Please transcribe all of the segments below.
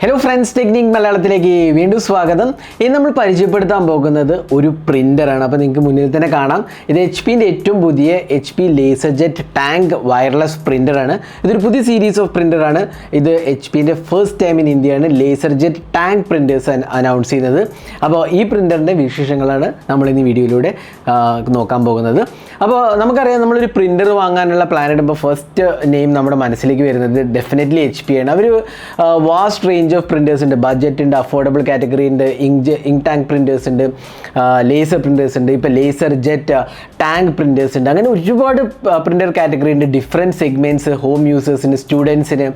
Hello friends, Technique മലയാളത്തിലേക്ക് വീണ്ടും സ്വാഗതം. ഇന്ന് നമ്മൾ പരിചയപ്പെടുത്താൻ പോകുന്നത് ഒരു പ്രിന്ററാണ്. അപ്പോൾ നിങ്ങൾക്ക് മുന്നിൽ തന്നെ കാണാം, ഇത് HPന്റെ ഏറ്റവും പുതിയ HP Laserjet Tank വയർലെസ് പ്രിന്ററാണ്. ഇതൊരു പുതിയ സീരീസ് ഓഫ് പ്രിന്ററാണ്. ഇത് HPന്റെ ഫസ്റ്റ് ടൈം ഇൻ ഇന്ത്യയാണ് Laserjet Tank പ്രിന്റേഴ്സ് അനൗൺസ് ചെയ്യുന്നത്. അപ്പോൾ ഈ പ്രിന്ററിൻ്റെ വിശേഷങ്ങളാണ് നമ്മൾ ഇന്ന് വീഡിയോയിലൂടെ നോക്കാൻ പോകുന്നത്. അപ്പോൾ നമുക്കറിയാം, നമ്മളൊരു പ്രിന്റർ വാങ്ങാനുള്ള പ്ലാൻ ഇടുമ്പോൾ ഫസ്റ്റ് നെയിം നമ്മുടെ മനസ്സിലേക്ക് വരുന്നത് ഡെഫിനറ്റ്ലി HP ആണ്. അവർ വാസ്റ്റ് റേഞ്ച് ഓഫ് പ്രിന്റേഴ്സ് ഉണ്ട്, ബഡ്ജറ്റ് ഉണ്ട്, അഫോർഡബിൾ കാറ്റഗറി ഉണ്ട്, ഇങ്ക് ടാങ്ക് പ്രിന്റേഴ്സ് ഉണ്ട്, ലേസർ പ്രിന്റേഴ്സ് ഉണ്ട്, ഇപ്പോൾ ലേസർ ജെറ്റ് ടാങ്ക് പ്രിന്റേഴ്സ് ഉണ്ട്. അങ്ങനെ ഒരുപാട് പ്രിന്റർ കാറ്റഗറി ഉണ്ട്. ഡിഫറെൻറ്റ് സെഗ്മെൻറ്റ്സ്, ഹോം യൂസേഴ്സിന്, സ്റ്റുഡൻസിന്,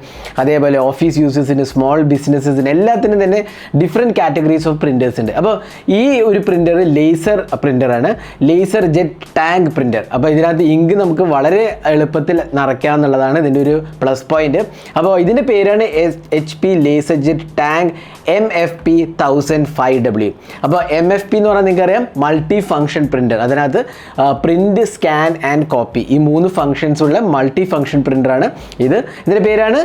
അതേപോലെ ഓഫീസ് യൂസേഴ്സിന്, സ്മോൾ ബിസിനസ്സിന്, എല്ലാത്തിനും തന്നെ ഡിഫറെൻറ്റ് കാറ്റഗറീസ് ഓഫ് പ്രിന്റേഴ്സ് ഉണ്ട്. അപ്പോൾ ഈ ഒരു പ്രിന്റർ ലേസർ പ്രിന്ററാണ്, ലേസർ ജെറ്റ് ടാങ്ക് പ്രിന്റർ. അപ്പോൾ ഇതിനകത്ത് ഇങ്ക് നമുക്ക് വളരെ എളുപ്പത്തിൽ നിറയ്ക്കാം എന്നുള്ളതാണ് ഇതിൻ്റെ ഒരു പ്ലസ് പോയിന്റ്. അപ്പോൾ ഇതിൻ്റെ പേരാണ് HP Laserjet Tank MFP 1005w. അപ്പോൾ MFP എന്ന് പറഞ്ഞാൽ നിങ്ങൾക്കറിയാം, മൾട്ടി ഫംഗ്ഷൻ പ്രിന്റർ. അതിനകത്ത് പ്രിന്റ്, സ്കാൻ ആൻഡ് കോപ്പി, ഈ 3 ഫംഗ്ഷൻസ് ഉള്ള മൾട്ടി ഫംഗ്ഷൻ പ്രിന്ററാണ് ഇത്. ഇതിൻ്റെ പേരാണ്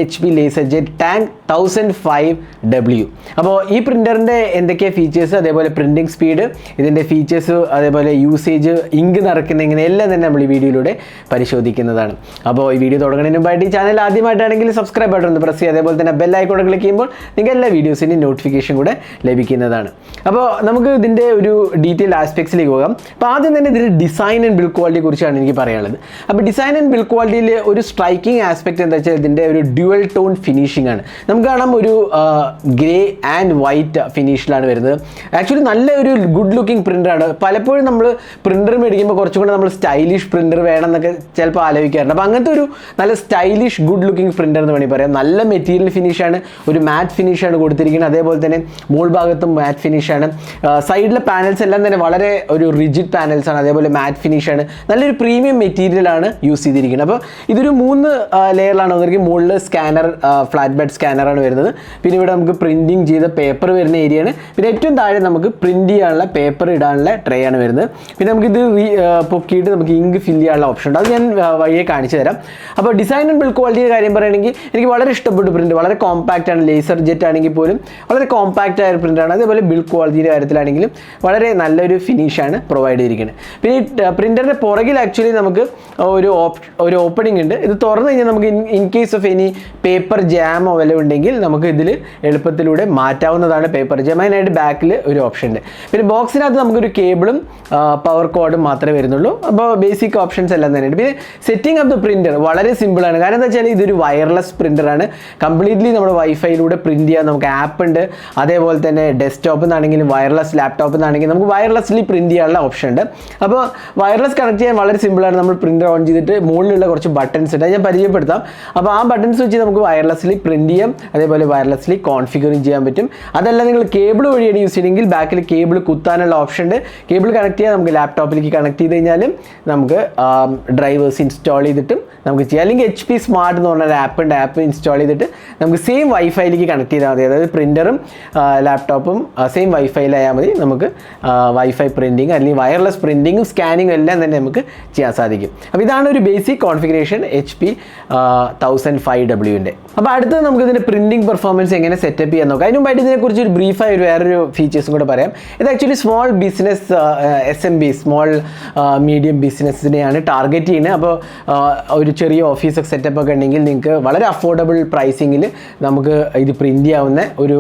HP Laserjet Tank 1005w. അപ്പോൾ ഈ പ്രിന്ററിൻ്റെ എന്തൊക്കെയാണ് ഫീച്ചേഴ്സ്, അതേപോലെ പ്രിന്റിംഗ് സ്പീഡ്, ഇതിൻ്റെ ഫീച്ചേഴ്സ്, അതേപോലെ യൂസേജ്, ഇങ്ക് നിറയ്ക്കുന്ന ഇങ്ങനെ എല്ലാം തന്നെ നമ്മൾ ഈ വീഡിയോയിലൂടെ പരിശോധിക്കുന്നതാണ്. അപ്പോൾ ഈ വീഡിയോ തുടങ്ങുന്നതിന് മുമ്പായിട്ട് ഈ ചാനൽ ആദ്യമായിട്ടാണെങ്കിൽ സബ്സ്ക്രൈബ് ബട്ടൺ ഒന്ന് പ്രസ് ചെയ്യുക, അതേപോലെ തന്നെ ബെൽ ഐക്കൺ ക്ലിക്ക് ചെയ്യുമ്പോൾ നിങ്ങൾക്ക് എല്ലാ വീഡിയോസിൻ്റെയും നോട്ടിഫിക്കേഷൻ കൂടെ ലഭിക്കുന്നതാണ്. അപ്പോൾ നമുക്ക് ഇതിൻ്റെ ഒരു ഡീറ്റെയിൽ ആസ്പെക്ട്സിലേക്ക് പോകാം. അപ്പോൾ ആദ്യം തന്നെ ഇതിൻ്റെ ഡിസൈൻ ആൻഡ് ബിൽഡ് ക്വാളിറ്റിയെ കുറിച്ചാണ് എനിക്ക് പറയാനുള്ളത്. അപ്പോൾ ഡിസൈൻ ആൻഡ് ബിൽഡ് ക്വാളിറ്റിയിൽ ഒരു സ്ട്രൈക്കിംഗ് ആസ്പെക്ട് എന്താ വെച്ചാൽ ഇതിൻ്റെ ഒരു ഡ്യുവൽ ടോൺ ഫിനിഷിംഗ് ആണ്. നമുക്ക് കാണാം, ഒരു ഗ്രേ ആൻഡ് വൈറ്റ് ഫിനിഷിലാണ് വരുന്നത്. ആക്ച്വലി നല്ല ഒരു ഗുഡ് ലുക്കിംഗ് പ്രിൻ്ററാണ്. പലപ്പോഴും നമ്മൾ പ്രിൻ്റർ മേടിക്കുമ്പോൾ കുറച്ചും കൂടെ നമ്മൾ സ്റ്റൈലിഷ് പ്രിൻ്റർ വേണം എന്നൊക്കെ ചിലപ്പോൾ ആലോചിക്കാറുണ്ട്. അപ്പോൾ അങ്ങനത്തെ ഒരു നല്ല സ്റ്റൈലിഷ് ഗുഡ് ലുക്കിംഗ് പ്രിൻ്റർ എന്ന് വേണമെങ്കിൽ പറയാം. നല്ല മെറ്റീരിയൽ ഫിനിഷാണ്, ഒരു മാറ്റ് ഫിനിഷാണ് കൊടുത്തിരിക്കുന്നത്. അതേപോലെ തന്നെ മോൾ ഭാഗത്തും മാറ്റ് ഫിനിഷാണ്. സൈഡിലെ പാനൽസ് എല്ലാം തന്നെ വളരെ ഒരു റിജിഡ് പാനൽസ് ആണ്, അതേപോലെ മാറ്റ് ഫിനിഷാണ്. നല്ലൊരു പ്രീമിയം മെറ്റീരിയലാണ് യൂസ് ചെയ്തിരിക്കുന്നത്. അപ്പോൾ ഇതൊരു 3 ലെയറിലാണ് വന്നിരിക്കുന്നത്. മുകളിൽ സ്കാനർ, ഫ്ലാറ്റ് ബെഡ് സ്കാനറാണ് വരുന്നത്. പിന്നെ ഇവിടെ നമുക്ക് പ്രിൻറ്റിങ് ചെയ്ത പേപ്പർ വരുന്ന ഏരിയയാണ്. പിന്നെ ഏറ്റവും താഴെ നമുക്ക് പ്രിൻറ്റ് ചെയ്യാനുള്ള പേപ്പർ ഇടാനുള്ള ട്രേ ആണ് വരുന്നത്. പിന്നെ നമുക്കിത് പൊക്കിയിട്ട് നമുക്ക് ഇങ്ക് ഫില്ല് ചെയ്യാനുള്ള ഓപ്ഷൻ ഉണ്ട്. അത് ഞാൻ വഴിയെ കാണിച്ചു തരാം. അപ്പോൾ ഡിസൈൻ ആൻഡ് ബിൽഡ് ക്വാളിറ്റിയുടെ കാര്യം പറയുകയാണെങ്കിൽ എനിക്ക് വളരെ ഇഷ്ടപ്പെട്ടു പ്രിൻറ്റ്. വളരെ കോമ്പാക്റ്റ് ആണ്. ലേസർ ജെറ്റ് ആണെങ്കിൽ പോലും വളരെ കോമ്പാക്റ്റ് ആയ പ്രിൻ്റാണ്. അതേപോലെ ബിൽഡ് ക്വാളിറ്റിയുടെ കാര്യത്തിലാണെങ്കിലും വളരെ നല്ലൊരു ഫിനിഷാണ് പ്രൊവൈഡ് ചെയ്തിരിക്കുന്നത്. പിന്നെ ഈ പ്രിൻ്ററിൻ്റെ പുറകിൽ ആക്ച്വലി നമുക്ക് ഒരു ഓപ്പണിംഗ് ഉണ്ട്. ഇത് തുറന്നു കഴിഞ്ഞാൽ നമുക്ക് in case of any paper ജാമോ വല്ല ഉണ്ടെങ്കിൽ നമുക്ക് ഇതിൽ എളുപ്പത്തിലൂടെ മാറ്റാവുന്നതാണ് പേപ്പർ ജാം. അതിനായിട്ട് ബാക്കിൽ ഒരു ഓപ്ഷൻ ഉണ്ട്. പിന്നെ ബോക്സിനകത്ത് നമുക്കൊരു കേബിളും പവർ കോഡും മാത്രമേ വരുന്നുള്ളൂ. അപ്പോൾ ബേസിക് ഓപ്ഷൻസ് എല്ലാം തന്നെ ഉണ്ട്. പിന്നെ സെറ്റിംഗ് ഓഫ് ദ പ്രിൻ്റർ വളരെ സിമ്പിളാണ്. കാരണം എന്താ വെച്ചാൽ ഇതൊരു വയർലെസ് പ്രിൻ്ററാണ്. കംപ്ലീറ്റ്ലി നമ്മുടെ വൈഫൈയിലൂടെ പ്രിൻറ്റ് ചെയ്യാൻ നമുക്ക് ആപ്പ് ഉണ്ട്. അതേപോലെ തന്നെ ഡെസ്ക്ടോപ്പിൽ നിന്നാണെങ്കിലും വയർലെസ് ലാപ്ടോപ്പിൽ നിന്നാണെങ്കിലും നമുക്ക് വയർലെസ്ലി പ്രിൻറ്റ് ചെയ്യാനുള്ള ഓപ്ഷൻ ഉണ്ട്. അപ്പോൾ വയർലെസ് കണക്ട് ചെയ്യാൻ വളരെ സിമ്പിളാണ്. നമ്മൾ പ്രിൻ്റർ ഓൺ ചെയ്തിട്ട് മുകളിലുള്ള കുറച്ച് ബട്ടൺസ് ഉണ്ട്, ഞാൻ പരിചയപ്പെടുത്താം. അപ്പോൾ ആ ബട്ടൺസ് വെച്ച് നമുക്ക് വയർലെസ്ലി പ്രിൻറ്റ് ചെയ്യാം, അതേപോലെ വയർലെസ്ലി കോൺഫിഗറും ചെയ്യാൻ പറ്റും. അതല്ല നിങ്ങൾ കേബിൾ വഴിയാണ് യൂസ് ചെയ്യണമെങ്കിൽ ബാക്കിൽ കേബിൾ കുത്താനുള്ള ഓപ്ഷൻ ഉണ്ട്. കേബിൾ കണക്ട് ചെയ്യാൻ നമുക്ക് ലാപ്ടോപ്പിലേക്ക് കണക്ട് ചെയ്ത് കഴിഞ്ഞാലും നമുക്ക് ഡ്രൈവേഴ്സ് ഇൻസ്റ്റാൾ ചെയ്തിട്ടും നമുക്ക് ചെയ്യാം. അല്ലെങ്കിൽ HP സ്മാർട്ട് എന്ന് പറഞ്ഞൊരു ആപ്പ് ഉണ്ട്. ആപ്പ് ഇൻസ്റ്റാൾ ചെയ്തിട്ട് നമുക്ക് സെയിം വൈഫൈയിലേക്ക് കണക്ട് ചെയ്താൽ മതി. അതായത് പ്രിൻ്ററും ലാപ്ടോപ്പും സെയിം വൈഫൈയിലായാൽ മതി. നമുക്ക് വൈഫൈ പ്രിൻറ്റിങ് അല്ലെങ്കിൽ വയർലെസ് പ്രിൻറ്റിങ്ങും സ്കാനിങ്ങും എല്ലാം തന്നെ നമുക്ക് ചെയ്യാൻ സാധിക്കും. അപ്പോൾ ഇതാണ് ഒരു ബേസിക് കോൺഫിഗറേഷൻ HP 1005wൻ്റെ. അപ്പോൾ അടുത്തത് നമുക്ക് ഇതിൻ്റെ പ്രിൻറ്റിംഗ് പെർഫോമൻസ് എങ്ങനെ സെറ്റപ്പ് ചെയ്യാൻ നോക്കാം. അതിന് മുമ്പായിട്ട് ഇതിനെക്കുറിച്ച് ഒരു ബ്രീഫായി വേറൊരു ഫീച്ചേഴ്സും കൂടെ പറയാം. ഇത് actually small business SMB, small medium ബിസിനസ്സിനെയാണ് ടാർഗറ്റ് ചെയ്യുന്നത്. അപ്പോൾ ഒരു ചെറിയ ഓഫീസൊക്കെ സെറ്റപ്പ് ഒക്കെ ഉണ്ടെങ്കിൽ നിങ്ങൾക്ക് വളരെ അഫോർഡബിൾ പ്രൈസിങ്ങിൽ നമുക്ക് ഇത് പ്രിൻറ്റ് ചെയ്യാവുന്ന ഒരു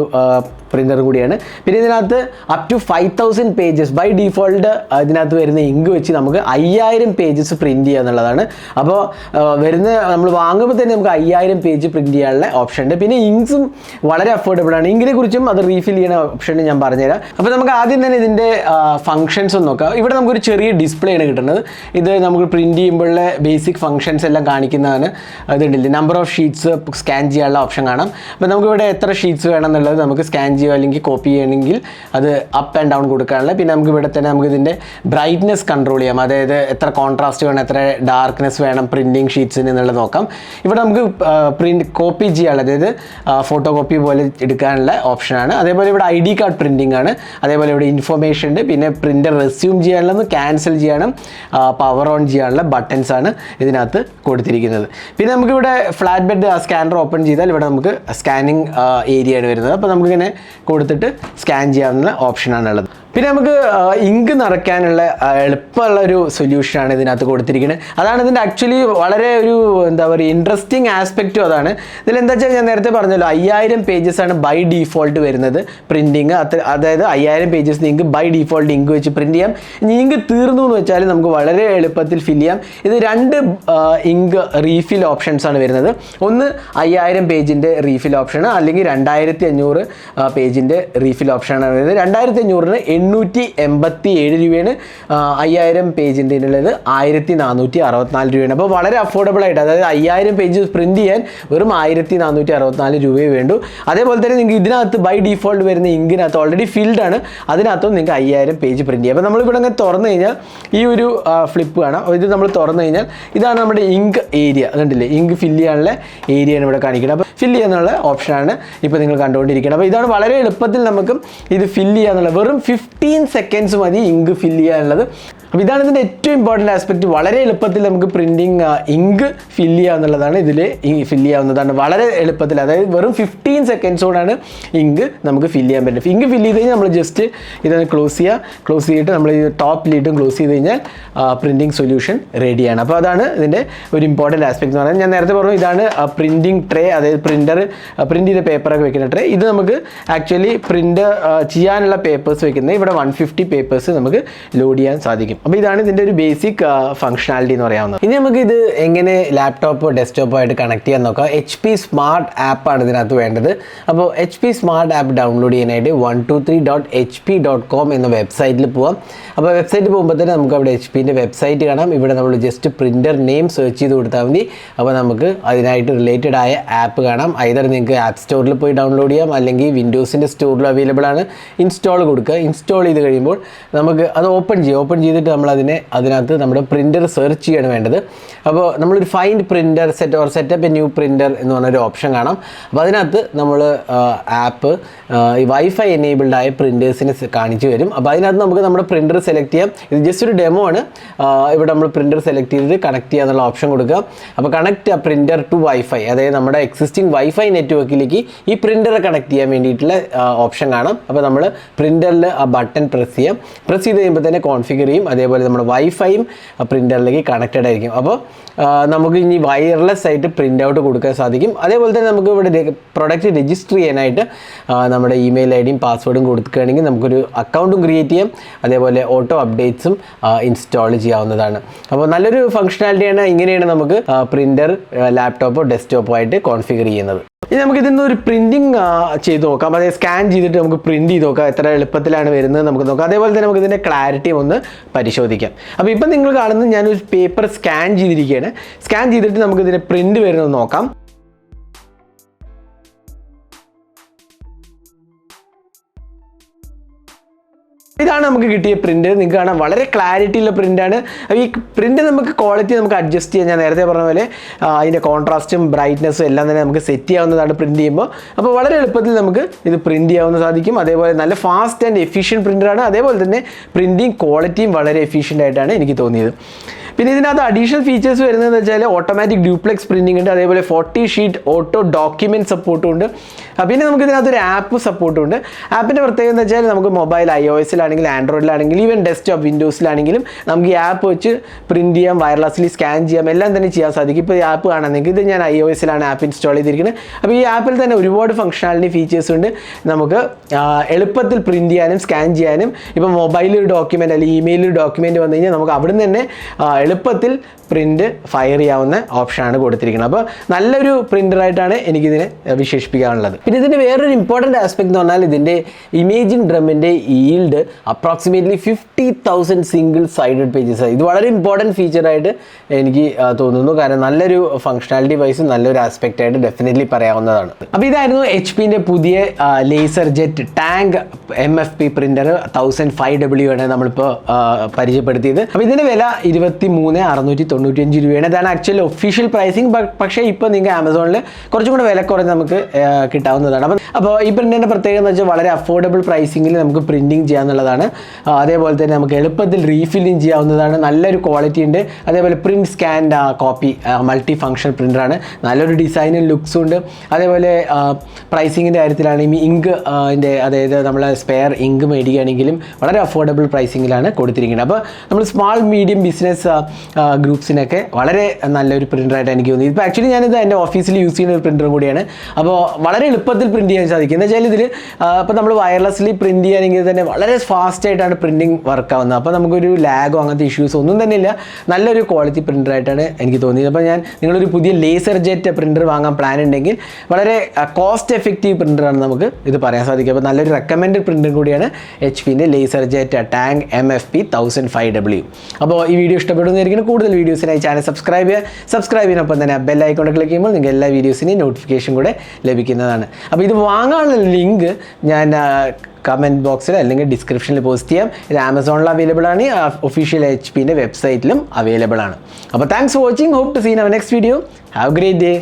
പ്രിൻ്റർ കൂടിയാണ്. പിന്നെ ഇതിനകത്ത് up to 5000 pages by default ഇതിനകത്ത് വരുന്ന ഇങ്ക് വെച്ച് നമുക്ക് 5000 പേജസ് പ്രിൻറ്റ് ചെയ്യുക എന്നുള്ളതാണ്. അപ്പോൾ നമ്മൾ വാങ്ങുമ്പോൾ തന്നെ നമുക്ക് 5000 പേജ് പ്രിൻറ്റ് ചെയ്യാനുള്ള ഓപ്ഷൻ ഉണ്ട്. പിന്നെ ഇങ്ക്സും വളരെ അഫോർഡബിൾ ആണ്. ഇങ്കിനെ കുറിച്ചും അത് റീഫിൽ ചെയ്യുന്ന ഓപ്ഷൻ ഞാൻ പറഞ്ഞുതരാം. അപ്പോൾ നമുക്ക് ആദ്യം തന്നെ ഇതിൻ്റെ ഫംഗ്ഷൻസ് ഒന്ന് നോക്കാം. ഇവിടെ നമുക്കൊരു ചെറിയ ഡിസ്പ്ലേ ആണ് കിട്ടുന്നത്. ഇത് നമുക്ക് പ്രിൻറ്റ് ചെയ്യുമ്പോഴുള്ള ബേസിക് ഫംഗ്ഷൻസ് എല്ലാം കാണിക്കുന്നതാണ്. അതുണ്ടല്ലേ, നമ്പർ ഓഫ് ഷീറ്റ്സ് സ്കാൻ ചെയ്യാനുള്ള ഓപ്ഷൻ കാണാം. അപ്പോൾ നമുക്കിവിടെ എത്ര ഷീറ്റ്സ് വേണം എന്നുള്ളത് നമുക്ക് സ്കാൻ ചെയ്യുക അല്ലെങ്കിൽ കോപ്പി ചെയ്യണമെങ്കിൽ അത് അപ്പ് ആൻഡ് ഡൗൺ കൊടുക്കാനുള്ള. പിന്നെ നമുക്ക് ഇവിടെ തന്നെ നമുക്ക് ഇതിൻ്റെ ബ്രൈറ്റ്നെസ് കൺട്രോൾ ചെയ്യാം. അതായത് എത്ര കോൺട്രാസ്റ്റ് വേണം, എത്ര ഡാർക്ക്നെസ് വേണം പ്രിൻറ്റിങ് ഷീറ്റ്സിന് എന്നുള്ളത് നോക്കാം. ഇവിടെ നമുക്ക് കോപ്പി ചെയ്യാനുള്ള, അതായത് ഫോട്ടോ കോപ്പി പോലെ എടുക്കാനുള്ള ഓപ്ഷനാണ്. അതേപോലെ ഇവിടെ ID കാർഡ് പ്രിൻറ്റിംഗ് ആണ്. അതേപോലെ ഇവിടെ ഇൻഫർമേഷൻ ഉണ്ട്. പിന്നെ പ്രിൻ്റർ റെസ്യൂം ചെയ്യാനുള്ളത്, ക്യാൻസൽ ചെയ്യാനും പവർ ഓൺ ചെയ്യാനുള്ള ബട്ടൺസ് ആണ് ഇതിനകത്ത് കൊടുത്തിരിക്കുന്നത്. പിന്നെ നമുക്കിവിടെ ഫ്ലാറ്റ് ബെഡ് സ്കാനർ ഓപ്പൺ ചെയ്താൽ ഇവിടെ നമുക്ക് സ്കാനിങ് ഏരിയയാണ് വരുന്നത്. അപ്പോൾ നമുക്കിങ്ങനെ കൊടുത്തിട്ട് സ്കാൻ ചെയ്യാവുന്ന ഓപ്ഷനാണുള്ളത്. പിന്നെ നമുക്ക് ഇങ്ക് നിറയ്ക്കാനുള്ള എളുപ്പമുള്ള ഒരു സൊല്യൂഷനാണ് ഇതിനകത്ത് കൊടുത്തിരിക്കുന്നത്. അതാണ് ഇതിൻ്റെ ആക്ച്വലി വളരെ ഒരു എന്താ പറയുക ഇൻട്രസ്റ്റിംഗ് ആസ്പെക്റ്റും അതാണ്. ഇതിലെന്താ വെച്ചാൽ ഞാൻ നേരത്തെ പറഞ്ഞല്ലോ 5000 പേജസ് ആണ് ബൈ ഡീഫോൾട്ട് വരുന്നത് പ്രിൻറ്റിങ്. അതായത് 5000 pages ink by default ink വെച്ച് പ്രിൻറ്റ് ചെയ്യാം. ഇനി ഇങ്ക് തീർന്നു എന്ന് വെച്ചാൽ നമുക്ക് വളരെ എളുപ്പത്തിൽ ഫില്ല് ചെയ്യാം. ഇത് 2 ഇങ്ക് റീഫിൽ ഓപ്ഷൻസ് ആണ് വരുന്നത്. ഒന്ന് 5000 പേജിൻ്റെ റീഫിൽ ഓപ്ഷൻ, അല്ലെങ്കിൽ 2500 പേജിൻ്റെ റീഫിൽ ഓപ്ഷനാണ് വരുന്നത്. 2500-ന് 887 രൂപയാണ്. 5000 പേജിൻ്റെ ഉള്ളത് 1464 രൂപയാണ്. അപ്പോൾ വളരെ അഫോർഡബിൾ ആയിട്ട്, അതായത് 5000 പേജ് പ്രിൻറ്റ് ചെയ്യാൻ വെറും 1464 രൂപയെ വേണ്ടു. അതേപോലെ തന്നെ നിങ്ങൾക്ക് ഇതിനകത്ത് ബൈ ഡീഫോൾട്ട് വരുന്ന ഇങ്കിനകത്ത് ഓൾറെഡി ഫിൽഡ് ആണ്, അതിനകത്തും നിങ്ങൾക്ക് 5000 പേജ് പ്രിൻറ്റ് ചെയ്യാം. അപ്പോൾ നമ്മളിവിടെ അങ്ങനെ തുറന്നു കഴിഞ്ഞാൽ ഈ ഒരു ഫ്ലിപ്പ് കാണാം. ഇത് നമ്മൾ തുറന്നു കഴിഞ്ഞാൽ ഇതാണ് നമ്മുടെ ഇങ്ക് ഏരിയ. അതുകൊണ്ടില്ലേ ഇങ്ക് ഫില്ല് ചെയ്യാനുള്ള ഏരിയയാണ് ഇവിടെ കാണിക്കുന്നത്. അപ്പോൾ ഫില്ല് ചെയ്യാനുള്ള ഓപ്ഷനാണ് ഇപ്പോൾ നിങ്ങൾ കണ്ടുകൊണ്ടിരിക്കുന്നത്. അപ്പോൾ ഇതാണ് വളരെ എളുപ്പത്തിൽ നമുക്ക് ഇത് ഫില്ല് ചെയ്യാന്നുള്ള, വെറും 15 സെക്കൻഡ്സ് മതി ഇങ്ക് ഫില്ല് ചെയ്യാനുള്ളത്. അപ്പോൾ ഇതാണ് ഇതിൻ്റെ ഏറ്റവും ഇമ്പോർട്ടൻ്റ് ആസ്പെക്റ്റ്. വളരെ എളുപ്പത്തിൽ നമുക്ക് പ്രിൻറ്റിങ് ഇങ്ക് ഫില്ല് ചെയ്യാന്നുള്ളതാണ്. ഇതിൽ ഫില്ല് ചെയ്യാവുന്നതാണ് വളരെ എളുപ്പത്തിൽ. അതായത് വെറും 15 സെക്കൻഡ്സോടാണ് ഇങ്ക് നമുക്ക് ഫില്ല് ചെയ്യാൻ പറ്റും. ഇങ്ക് ഫില്ല് ചെയ്ത് കഴിഞ്ഞാൽ നമ്മൾ ജസ്റ്റ് ഇതൊന്ന് ക്ലോസ് ചെയ്തിട്ട് നമ്മൾ ഈ ടോപ്പ് ലീഡും ക്ലോസ് ചെയ്ത് കഴിഞ്ഞാൽ പ്രിൻറ്റിങ് സൊല്യൂഷൻ റെഡിയാണ്. അപ്പോൾ അതാണ് ഇതിൻ്റെ ഒരു ഇമ്പോർട്ടൻ്റ് ആസ്പെക്ട് എന്ന് പറയുന്നത്. ഞാൻ നേരത്തെ പറഞ്ഞു ഇതാണ് പ്രിൻറ്റിങ് ട്രേ, അതായത് പ്രിൻറ്റ് ചെയ്ത പേപ്പറൊക്കെ വെക്കുന്ന ട്രേ. ഇത് നമുക്ക് ആക്ച്വലി പ്രിൻ്റ് ചെയ്യാനുള്ള പേപ്പേഴ്സ് വെക്കുന്നത്. ഇവിടെ 150 പേപ്പേഴ്സ് നമുക്ക് ലോഡ് ചെയ്യാൻ സാധിക്കും. അപ്പോൾ ഇതാണ് ഇതിൻ്റെ ഒരു ബേസിക് ഫംഗ്ഷനാലിറ്റി എന്ന് പറയാവുന്നത്. ഇനി നമുക്ക് ഇത് എങ്ങനെ ലാപ്ടോപ്പോ ഡെസ്ക്ടോപ്പോ ആയിട്ട് കണക്ട് ചെയ്യാൻ നോക്കാം. HP സ്മാർട്ട് ആപ്പാണ് ഇതിനകത്ത് വേണ്ടത്. അപ്പോൾ HP സ്മാർട്ട് ആപ്പ് ഡൗൺലോഡ് ചെയ്യാനായിട്ട് 123.hp.com എന്ന വെബ്സൈറ്റിൽ പോവാം. അപ്പോൾ വെബ്സൈറ്റിൽ പോകുമ്പോൾ തന്നെ നമുക്ക് അവിടെ HPൻ്റെ വെബ്സൈറ്റ് കാണാം. ഇവിടെ നമ്മൾ ജസ്റ്റ് പ്രിൻ്റർ നെയിം സെർച്ച് ചെയ്ത് കൊടുത്താൽ മതി. അപ്പോൾ നമുക്ക് അതിനായിട്ട് റിലേറ്റഡ് ആയ ആപ്പ് കാണാം. ഐദർ നിങ്ങൾക്ക് ആപ്പ് സ്റ്റോറിൽ പോയി ഡൗൺലോഡ് ചെയ്യാം, അല്ലെങ്കിൽ വിൻഡോസിൻ്റെ സ്റ്റോറിൽ അവൈലബിൾ ആണ്. ഇൻസ്റ്റാൾ കൊടുക്കുക. ഇൻസ്റ്റാൾ ചെയ്ത് കഴിയുമ്പോൾ നമുക്ക് അത് ഓപ്പൺ ചെയ്തിട്ട് അതിനകത്ത് നമ്മുടെ പ്രിൻ്റർ സെർച്ച് ചെയ്യാണ് വേണ്ടത്. അപ്പോൾ നമ്മളൊരു find printer set up a new printer എന്ന് പറഞ്ഞൊരു ഓപ്ഷൻ കാണാം. അപ്പോൾ അതിനകത്ത് നമ്മൾ ആപ്പ് ഈ വൈഫൈ എനേബിൾഡ് ആയ പ്രിൻറ്റേഴ്സിനെ കാണിച്ചു വരും. അപ്പോൾ അതിനകത്ത് നമുക്ക് നമ്മുടെ പ്രിൻ്റർ സെലക്ട് ചെയ്യാം. ഇത് ജസ്റ്റ് ഒരു ഡെമോ ആണ്. ഇവിടെ നമ്മൾ പ്രിൻ്റർ സെലക്ട് ചെയ്തിട്ട് കണക്ട് ചെയ്യാന്നുള്ള ഓപ്ഷൻ കൊടുക്കുക. അപ്പോൾ കണക്ട് പ്രിൻ്റർ ടു വൈഫൈ, അതായത് നമ്മുടെ എക്സിസ്റ്റിംഗ് വൈഫൈ നെറ്റ്വർക്കിലേക്ക് ഈ പ്രിൻ്ററെ കണക്ട് ചെയ്യാൻ വേണ്ടിയിട്ടുള്ള ഓപ്ഷൻ കാണാം. അപ്പോൾ നമ്മൾ പ്രിൻ്ററിൽ ആ ബട്ടൺ പ്രസ് ചെയ്ത് കഴിയുമ്പോൾ തന്നെ കോൺഫിഗർ ചെയ്യും. അതേപോലെ നമ്മുടെ വൈഫൈയും പ്രിൻ്ററിലേക്ക് കണക്റ്റഡ് ആയിരിക്കും. അപ്പോൾ നമുക്ക് ഇനി വയർലെസ് ആയിട്ട് പ്രിൻ്റ് ഔട്ട് കൊടുക്കാൻ സാധിക്കും. അതേപോലെ തന്നെ നമുക്ക് ഇവിടെ പ്രൊഡക്റ്റ് രജിസ്റ്റർ ചെയ്യാനായിട്ട് നമ്മുടെ ഇമെയിൽ ഐഡിയും പാസ്വേഡും കൊടുക്കുകയാണെങ്കിൽ നമുക്കൊരു അക്കൗണ്ടും ക്രിയേറ്റ് ചെയ്യാം. അതേപോലെ ഓട്ടോ അപ്ഡേറ്റ്സും ഇൻസ്റ്റാൾ ചെയ്യാവുന്നതാണ്. അപ്പോൾ നല്ലൊരു ഫംഗ്ഷനാലിറ്റിയാണ്. ഇങ്ങനെയാണ് നമുക്ക് പ്രിൻ്റർ ലാപ്ടോപ്പോ ഡെസ്ക്ടോപ്പോ ആയിട്ട് കോൺഫിഗർ ചെയ്യുന്നത്. ഇനി നമുക്ക് ഇതിൽ നിന്ന് ഒരു പ്രിൻറ്റിങ് ചെയ്ത് നോക്കാം. അതായത് സ്കാൻ ചെയ്തിട്ട് നമുക്ക് പ്രിൻറ്റ് ചെയ്ത് നോക്കാം എത്ര എളുപ്പത്തിലാണ് വരുന്നത് നമുക്ക് നോക്കാം. അതേപോലെ തന്നെ നമുക്ക് ഇതിൻ്റെ ക്ലാരിറ്റി ഒന്ന് പരിശോധിക്കാം. അപ്പോൾ ഇപ്പം നിങ്ങൾ കാണുന്നത് ഞാനൊരു പേപ്പർ സ്കാൻ ചെയ്തിരിക്കുകയാണ്. സ്കാൻ ചെയ്തിട്ട് നമുക്ക് ഇതിൻ്റെ പ്രിൻറ്റ് വരുന്നത് നോക്കാം. ഇതാണ് നമുക്ക് കിട്ടിയ പ്രിൻ്റ്. നിങ്ങൾക്ക് കാണാം വളരെ ക്ലാരിറ്റി ഉള്ള പ്രിൻ്റാണ്. അപ്പോൾ ഈ പ്രിൻ്റ് നമുക്ക് ക്വാളിറ്റി നമുക്ക് അഡ്ജസ്റ്റ് ചെയ്യാം. ഞാൻ നേരത്തെ പറഞ്ഞ പോലെ അതിൻ്റെ കോൺട്രാസ്റ്റും ബ്രൈറ്റ്നസ്സും എല്ലാം തന്നെ നമുക്ക് സെറ്റ് ചെയ്യാവുന്നതാണ് പ്രിൻറ്റ് ചെയ്യുമ്പോൾ. അപ്പോൾ വളരെ എളുപ്പത്തിൽ നമുക്ക് ഇത് പ്രിൻറ്റ് ചെയ്യാവുന്ന സാധിക്കും. അതേപോലെ നല്ല ഫാസ്റ്റ് ആൻഡ് എഫിഷ്യൻറ്റ് പ്രിൻ്ററാണ്. അതേപോലെ തന്നെ പ്രിൻറ്റിങ് ക്വാളിറ്റിയും വളരെ എഫിഷ്യൻ്റ് ആയിട്ടാണ് എനിക്ക് തോന്നിയത്. പിന്നെ ഇതിനകത്ത് അഡീഷണൽ ഫീച്ചേഴ്സ് വരുന്നതെന്ന് വെച്ചാൽ ഓട്ടോമാറ്റിക് ഡ്യൂപ്ലെക്സ് പ്രിൻറ്റിംഗ് ഉണ്ട്. അതേപോലെ 40 ഷീറ്റ് ഓട്ടോ ഡോക്യുമെൻറ്റ് സപ്പോർട്ടും ഉണ്ട്. പിന്നെ നമുക്ക് ഇതിനകത്തൊരു ആപ്പ് സപ്പോർട്ടും ഉണ്ട്. ആപ്പിൻ്റെ പ്രത്യേകത എന്ന് വെച്ചാൽ നമുക്ക് മൊബൈൽ iOS-ലാണെങ്കിൽ ആൻഡ്രോയിഡിലാണെങ്കിലും ഈവൻ ഡെസ്ക്ടോപ്പ് വിൻഡോസിലാണെങ്കിലും നമുക്ക് ഈ ആപ്പ് വെച്ച് പ്രിൻറ്റ് ചെയ്യാം, വയർലെസ്ലി സ്കാൻ ചെയ്യാം, എല്ലാം തന്നെ ചെയ്യാൻ സാധിക്കും. ഇപ്പോൾ ഈ ആപ്പ് കാണാൻ നിങ്ങൾക്ക് ഇത് ഞാൻ iOS-ലാണ് ആപ്പ് ഇൻസ്റ്റാൾ ചെയ്തിരിക്കുന്നത്. അപ്പോൾ ഈ ആപ്പിൽ തന്നെ ഒരുപാട് ഫംഗ്ഷനാലിറ്റി ഫീച്ചേഴ്സ് ഉണ്ട്. നമുക്ക് എളുപ്പത്തിൽ പ്രിൻറ്റ് ചെയ്യാനും സ്കാൻ ചെയ്യാനും, ഇപ്പോൾ മൊബൈലിൽ ഒരു ഡോക്യുമെൻറ്റ് അല്ലെങ്കിൽ ഇമെയിലിൽ ഒരു ഡോക്യുമെൻറ്റ് വന്നു കഴിഞ്ഞാൽ നമുക്ക് അവിടെ നിന്ന് തന്നെ എളുപ്പത്തിൽ പ്രിൻ്റ് ഫയർ ചെയ്യാവുന്ന ഓപ്ഷനാണ് കൊടുത്തിരിക്കുന്നത്. അപ്പോൾ നല്ലൊരു പ്രിൻ്ററായിട്ടാണ് എനിക്കിതിനെ വിശേഷിപ്പിക്കാനുള്ളത്. പിന്നെ ഇതിൻ്റെ വേറൊരു ഇമ്പോർട്ടൻ്റ് ആസ്പെക്ട് എന്ന് പറഞ്ഞാൽ ഇതിൻ്റെ ഇമേജിംഗ് ഡ്രമ്മിൻ്റെ yield approximately 50,000 single sided pages. ഇത് വളരെ ഇമ്പോർട്ടൻറ്റ് ഫീച്ചറായിട്ട് എനിക്ക് തോന്നുന്നു. കാരണം നല്ലൊരു ഫംഗ്ഷനാലിറ്റി വൈസ് നല്ലൊരു ആസ്പെക്റ്റ് ആയിട്ട് ഡെഫിനറ്റ്ലി പറയാവുന്നതാണ്. അപ്പോൾ ഇതായിരുന്നു HP-ൻ്റെ പുതിയ ലേസർജെറ്റ് ടാങ്ക് MFP പ്രിൻ്റർ 1005w ആണ് നമ്മളിപ്പോൾ പരിചയപ്പെടുത്തിയത്. അപ്പോൾ ഇതിൻ്റെ വില 63,695 രൂപയാണ്. ഇതാണ് ആക്ച്വലി ഒഫീഷ്യൽ പ്രൈസിങ്. പക്ഷേ ഇപ്പോൾ നിങ്ങൾക്ക് ആമസോണിൽ കുറച്ചും കൂടെ വില കുറഞ്ഞ് നമുക്ക് കിട്ടാവുന്നതാണ്. അപ്പോൾ ഈ പ്രിൻറ്റിൻ്റെ പ്രത്യേകത എന്ന് വെച്ചാൽ വളരെ അഫോർഡബിൾ പ്രൈസിങ്ങിൽ നമുക്ക് പ്രിൻറ്റിങ് ചെയ്യാന്നുള്ളതാണ്. അതേപോലെ തന്നെ നമുക്ക് എളുപ്പത്തിൽ റീഫില്ലിങ് ചെയ്യാവുന്നതാണ്. നല്ലൊരു ക്വാളിറ്റി ഉണ്ട്. അതേപോലെ print scan copy multi function പ്രിൻ്ററാണ്. നല്ലൊരു ഡിസൈനും ലുക്സും ഉണ്ട്. അതേപോലെ പ്രൈസിങ്ങിൻ്റെ കാര്യത്തിലാണെങ്കിൽ ഇങ്ക് അതായത് നമ്മൾ സ്പെയർ ഇങ്ക് മേടിക്കുകയാണെങ്കിലും വളരെ അഫോർഡബിൾ പ്രൈസിങ്ങിലാണ് കൊടുത്തിരിക്കുന്നത്. അപ്പോൾ നമ്മൾ സ്മാൾ മീഡിയം ബിസിനസ് ഗ്രൂപ്പ്സിനൊക്കെ വളരെ നല്ലൊരു പ്രിൻ്ററായിട്ട് എനിക്ക് തോന്നി. ഇപ്പോൾ ആക്ച്വലി ഞാനിത് എൻ്റെ ഓഫീസിൽ യൂസ് ചെയ്യുന്ന ഒരു പ്രിൻ്ററും കൂടിയാണ്. അപ്പോൾ വളരെ എളുപ്പത്തിൽ പ്രിൻറ്റ് ചെയ്യാൻ സാധിക്കും. എന്ന് വെച്ചാൽ ഇതിൽ ഇപ്പോൾ നമ്മൾ വയർലെസ്ലി പ്രിൻറ്റ് ചെയ്യുകയാണെങ്കിൽ തന്നെ വളരെ ഫാസ്റ്റായിട്ടാണ് പ്രിൻറ്റിങ് വർക്ക് ആവുന്നത്. അപ്പോൾ നമുക്കൊരു ലാഗോ അങ്ങനത്തെ ഇഷ്യൂസ് ഒന്നും തന്നെ ഇല്ല. നല്ലൊരു ക്വാളിറ്റി പ്രിൻ്ററായിട്ടാണ് എനിക്ക് തോന്നിയത്. അപ്പോൾ നിങ്ങളൊരു പുതിയ ലേസർ ജെറ്റ് പ്രിൻ്റർ വാങ്ങാൻ പ്ലാൻ ഉണ്ടെങ്കിൽ വളരെ കോസ്റ്റ് എഫക്റ്റീവ് പ്രിൻ്ററാണ് നമുക്ക് ഇത് പറയാൻ സാധിക്കും. അപ്പോൾ നല്ലൊരു റെക്കമെൻഡഡ് പ്രിൻ്റർ കൂടിയാണ് HPൻ്റെ ലേസർജെറ്റ് ടാങ്ക് MFP 1005w. അപ്പോൾ ഈ വീഡിയോ ഇഷ്ടപ്പെടുന്നതായിരിക്കും. കൂടുതൽ വീഡിയോസിനായി ചാനൽ സബ്സ്ക്രൈബ് ചെയ്യുന്നൊപ്പം തന്നെ ബെൽ ഐക്കൺ ക്ലിക്ക് ചെയ്യുമ്പോൾ നിങ്ങൾക്ക് എല്ലാ വീഡിയോസിനെയും നോട്ടിഫിക്കേഷൻ കൂടെ ലഭിക്കുന്നതാണ്. അപ്പോൾ ഇത് വാങ്ങാനുള്ള ലിങ്ക് ഞാൻ കമൻറ്റ് ബോക്സിൽ അല്ലെങ്കിൽ ഡിസ്ക്രിപ്ഷനിൽ പോസ്റ്റ് ചെയ്യാം. ഇത് ആമസോണിൽ അവൈലബിൾ ആണ്. ഒഫീഷ്യൽ HPൻ്റെ വെബ്സൈറ്റിലും അവൈലബിൾ ആണ്. അപ്പോൾ thanks for watching. Hope to see in our next video. Have a great day.